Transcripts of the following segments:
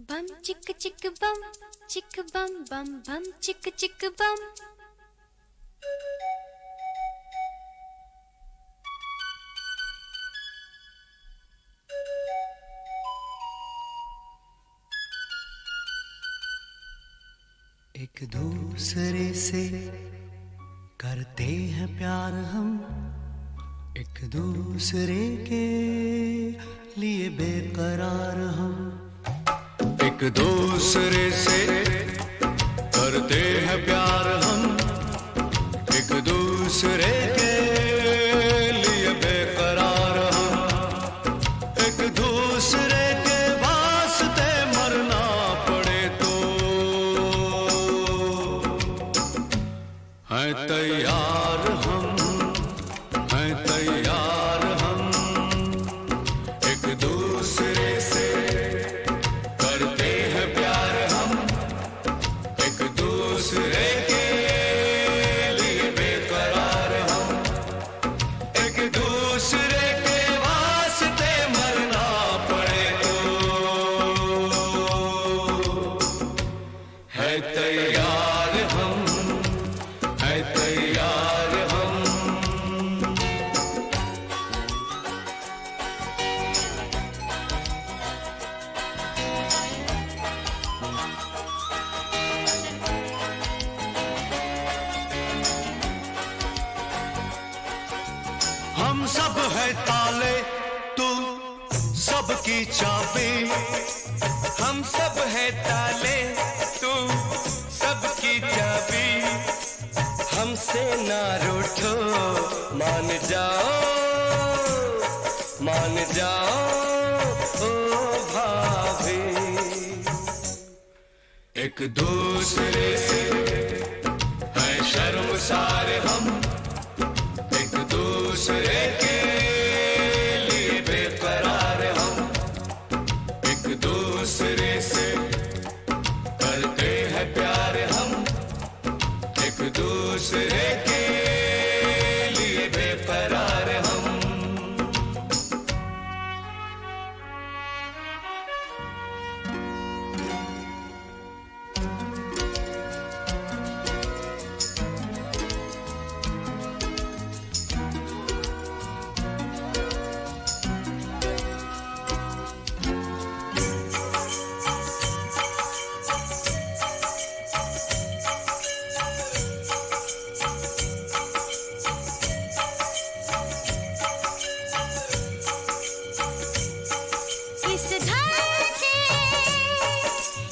बम चिक चिक बम चिक बम बम बम चिक चिक बम। एक दूसरे से करते हैं प्यार हम, एक दूसरे के लिए बेकरार हम। एक दूसरे से करते हैं प्यार हम, एक दूसरे के लिए बेकरार हम। एक दूसरे के वास्ते मरना पड़े तो हैं तैयार हम, हैं तैयार हम। एक दूसरे से करते हैं प्यार हम, एक दूसरे के लिए बेकरार हम। एक दूसरे के वास्ते मरना पड़े तो है तैयार हम, है तैयार हम। हम सब है ताले, तू सबकी चाबी। हम सब है ताले, तू सबकी चाबी। हमसे ना रूठो, मान जाओ, मान जाओ ओ भाभी। एक दूसरे से है शर्मसार हम, एक दूसरे के लिए बेकरार हम। एक दूसरे से करते हैं प्यार हम, एक दूसरे के लिए बेकरार हम।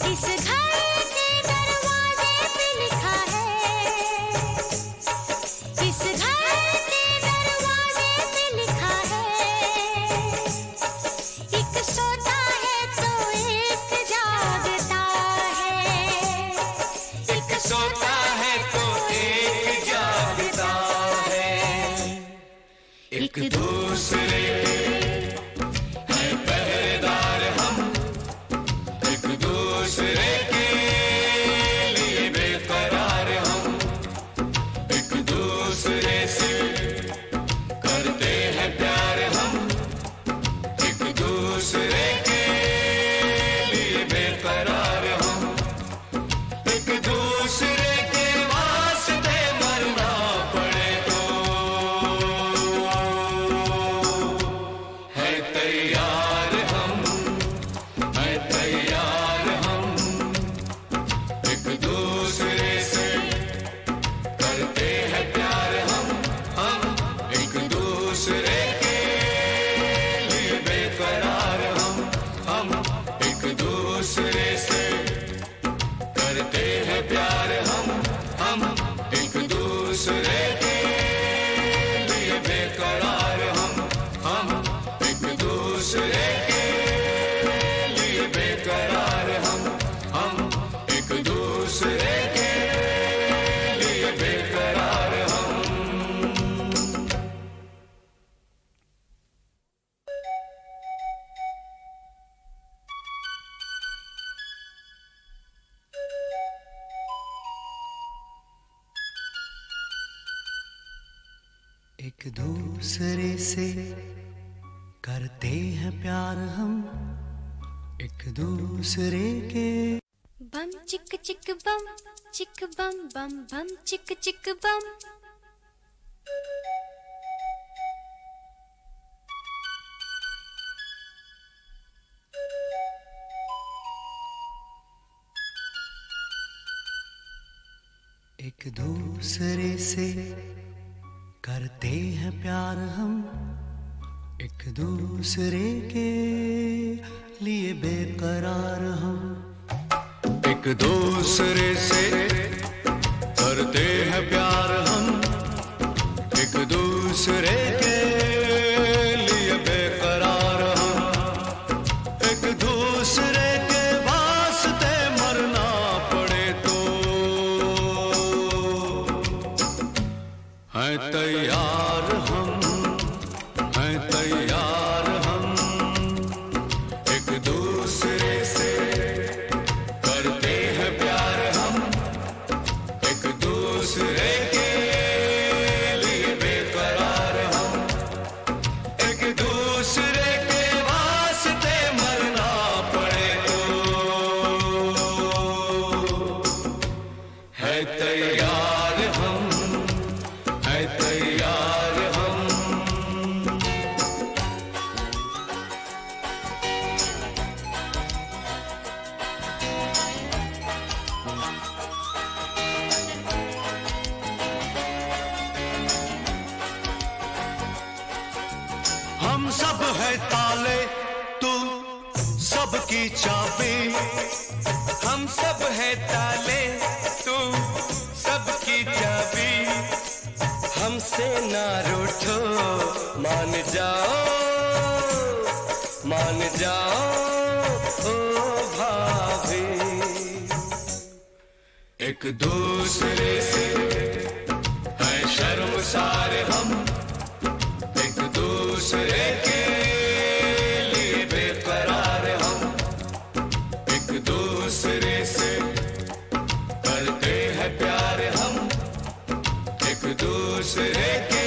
इस घर के दरवाजे पे लिखा है, इस घर के दरवाजे पे लिखा है। एक सोता है तो एक जागता है, एक सोता है तो एक जागता है। एक दूसरे के हैं पहरेदार हम, एक दूसरे के लिए बेकरार हम। एक दूसरे से करते हैं प्यार हम, एक दूसरे के लिए बेकरार हम। एक दूसरे के वास्ते मरना पड़े तो है तैयार हम, है तैयार हम। एक दूसरे से करते हैं प्यार हम एक दूसरे के लिए बेकरार हम। एक दूसरे से करते हैं प्यार हम एक दूसरे के लिए बेकरार हम एक दूसरे के लिए बेकरार हम एक दूसरे के लिए बेकरार हम। एक दूसरे से करते हैं प्यार हम, एक दूसरे के बम चिक चिक बम बम बम चिक चिक बम। एक दूसरे से करते हैं प्यार हम, एक दूसरे के लिए बेकरार हम। एक दूसरे से करते हैं प्यार हम, एक दूसरे के लिए बेकरार हम। एक दूसरे के वास्ते मरना पड़े तो हैं तैयार हम, हैं तैयार हम। एक दूसरे से करते हैं प्यार हम, एक दूसरे के लिए बेकरार हम। एक दूसरे के वास्ते मरना पड़े तो है तैयार हम, है तैयार हम। हम सब है ताले, तू सबकी चाबी। हम सब है ताले, तू सबकी चाबी। हमसे ना रूठो, मान जाओ, मान जाओ ओ भाभी। एक दूसरे से है शर्मसार हम, एक दूसरे के लिए बेकरार हम। एक दूसरे से करते हैं प्यार हम, एक दूसरे के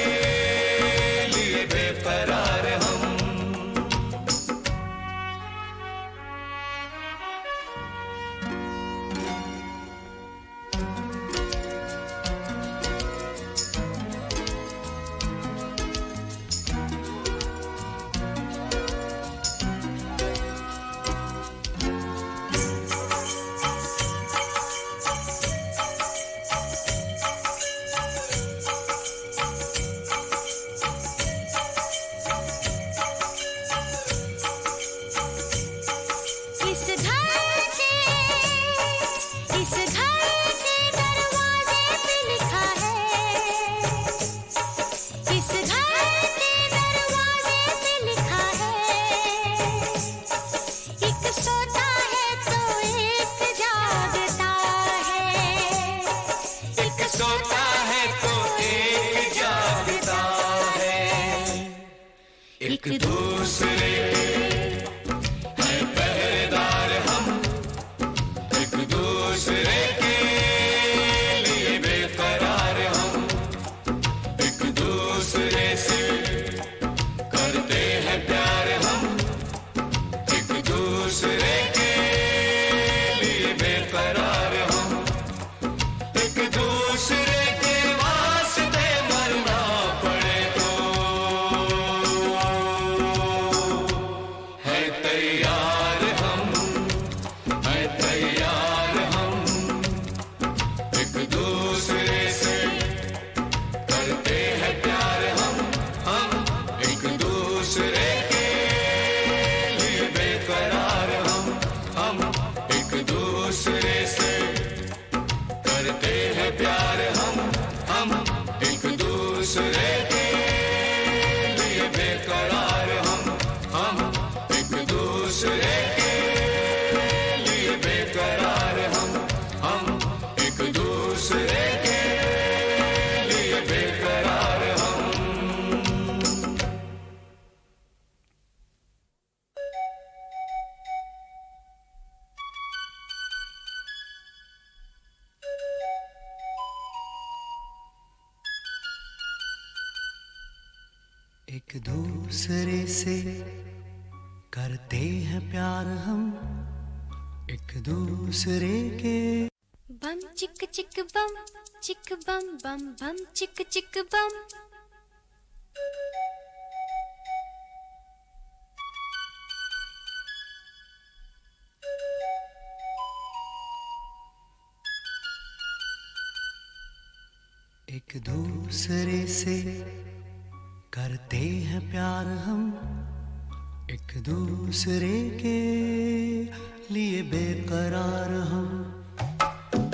लिए बेकरार हम। इस घर के दरवाजे पे लिखा है, इस घर के दरवाजे पे लिखा है। एक सोता है तो एक जागता है, एक सोता है तो एक जागता है। एक दूसरे के हैं पहरेदार हम, एक दूसरे के लिए बेकरार हम। एक दूसरे से करते हैं प्यार हम, एक दूसरे के लिए बेकरार हम। एक दूसरे के वास्ते मरना पड़े तो है तैयार हम, है तैयार हम। एक दूसरे से करते हैं प्यार हम एक दूसरे के लिए बेकरार हम एक दूसरे से करते हैं प्यार हम एक दूसरे के लिए बेकरार हम एक दूसरे के लिए बेकरार हम एक दूसरे के लिए बेकरार हम। एक दूसरे से करते हैं प्यार हम एक दूसरे के। बम चिक चिक बम बम बम चिक चिक बम। एक दूसरे से करते हैं प्यार हम एक दूसरे के लिए बेकरार हम।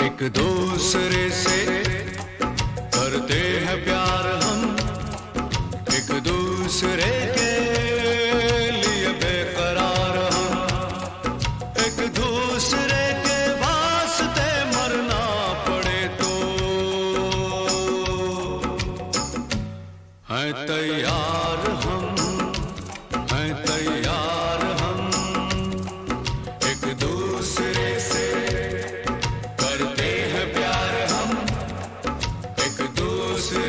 एक दूसरे से करते हैं प्यार हम एक दूसरे के लिए बेकरार हम। एक दूसरे के वास्ते मरना पड़े तो हैं तैयार हम, हैं तैयार हम। एक दूसरे से करते हैं प्यार हम एक दूसरे